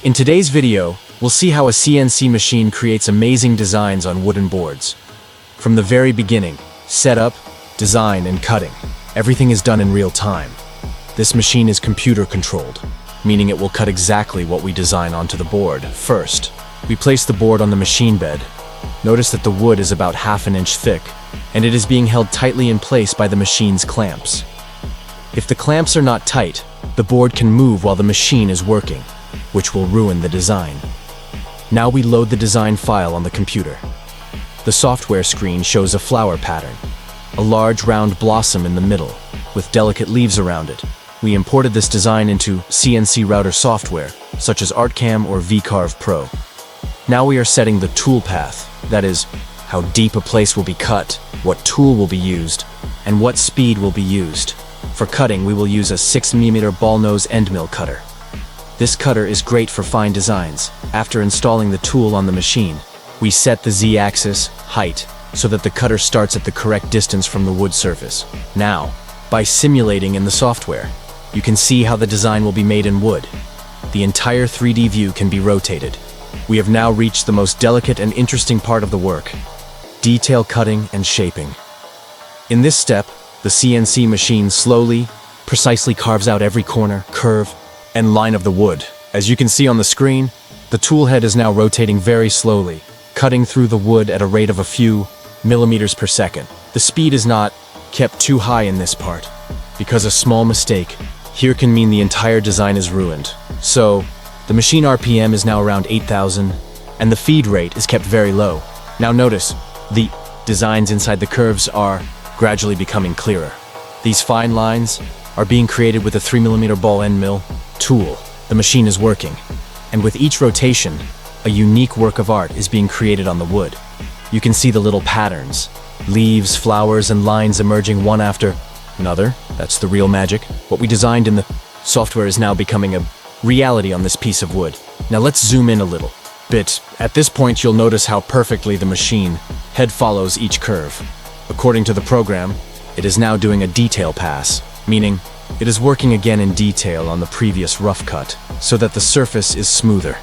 In today's video, we'll see how a CNC machine creates amazing designs on wooden boards. From the very beginning, setup, design, and cutting, everything is done in real time. This machine is computer controlled, meaning it will cut exactly what we design onto the board. First, we place the board on the machine bed. Notice that the wood is about half an inch thick, and it is being held tightly in place by the machine's clamps. If the clamps are not tight, the board can move while the machine is working, which will ruin the design. Now we load the design file on the computer. The software screen shows a flower pattern, a large round blossom in the middle, with delicate leaves around it. We imported this design into CNC router software, such as ArtCam or VCarve Pro. Now we are setting the tool path, that is, how deep a place will be cut, what tool will be used, and what speed will be used. For cutting, we will use a 6mm ball nose end mill cutter. This cutter is great for fine designs. After installing the tool on the machine, we set the Z-axis, height, so that the cutter starts at the correct distance from the wood surface. Now, by simulating in the software, you can see how the design will be made in wood. The entire 3D view can be rotated. We have now reached the most delicate and interesting part of the work: detail cutting and shaping. In this step, the CNC machine slowly, precisely carves out every corner, curve, and line of the wood. As you can see on the screen, the tool head is now rotating very slowly, cutting through the wood at a rate of a few millimeters per second. The speed is not kept too high in this part, because a small mistake here can mean the entire design is ruined. So, the machine RPM is now around 8,000, and the feed rate is kept very low. Now notice, the designs inside the curves are gradually becoming clearer. These fine lines are being created with a 3mm ball end mill tool. The machine is working, and with each rotation, a unique work of art is being created on the wood. You can see the little patterns, leaves, flowers, and lines emerging one after another. That's the real magic. What we designed in the software is now becoming a reality on this piece of wood. Now let's zoom in a little bit. At this point, you'll notice how perfectly the machine head follows each curve. According to the program, it is now doing a detail pass, meaning it is working again in detail on the previous rough cut, so that the surface is smoother.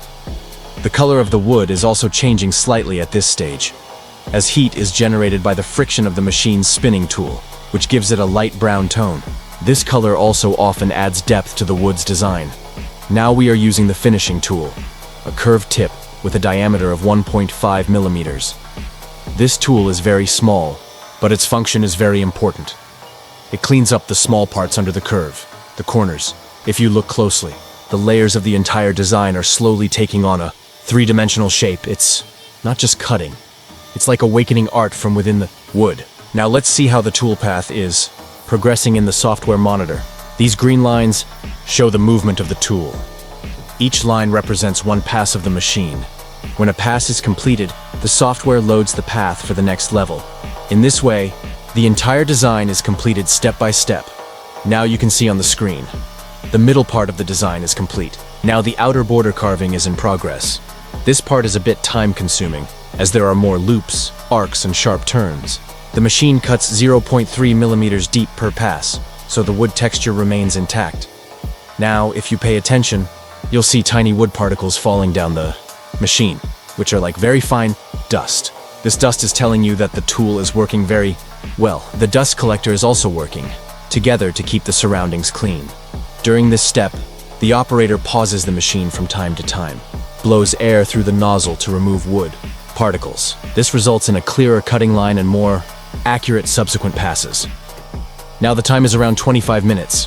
The color of the wood is also changing slightly at this stage, as heat is generated by the friction of the machine's spinning tool, which gives it a light brown tone. This color also often adds depth to the wood's design. Now we are using the finishing tool, a curved tip with a diameter of 1.5 millimeters. This tool is very small, but its function is very important. It cleans up the small parts under the curve, the corners. If you look closely, the layers of the entire design are slowly taking on a three-dimensional shape. It's not just cutting. It's like awakening art from within the wood. Now let's see how the toolpath is progressing in the software monitor. These green lines show the movement of the tool. Each line represents one pass of the machine. When a pass is completed, the software loads the path for the next level. In this way, the entire design is completed step by step. Now you can see on the screen. The middle part of the design is complete. Now the outer border carving is in progress. This part is a bit time-consuming, as there are more loops, arcs, and sharp turns. The machine cuts 0.3 millimeters deep per pass, so the wood texture remains intact. Now, if you pay attention, you'll see tiny wood particles falling down the machine, which are like very fine dust. This dust is telling you that the tool is working very well. The dust collector is also working together to keep the surroundings clean. During this step, the operator pauses the machine from time to time, blows air through the nozzle to remove wood particles. This results in a clearer cutting line and more accurate subsequent passes. Now the time is around 25 minutes.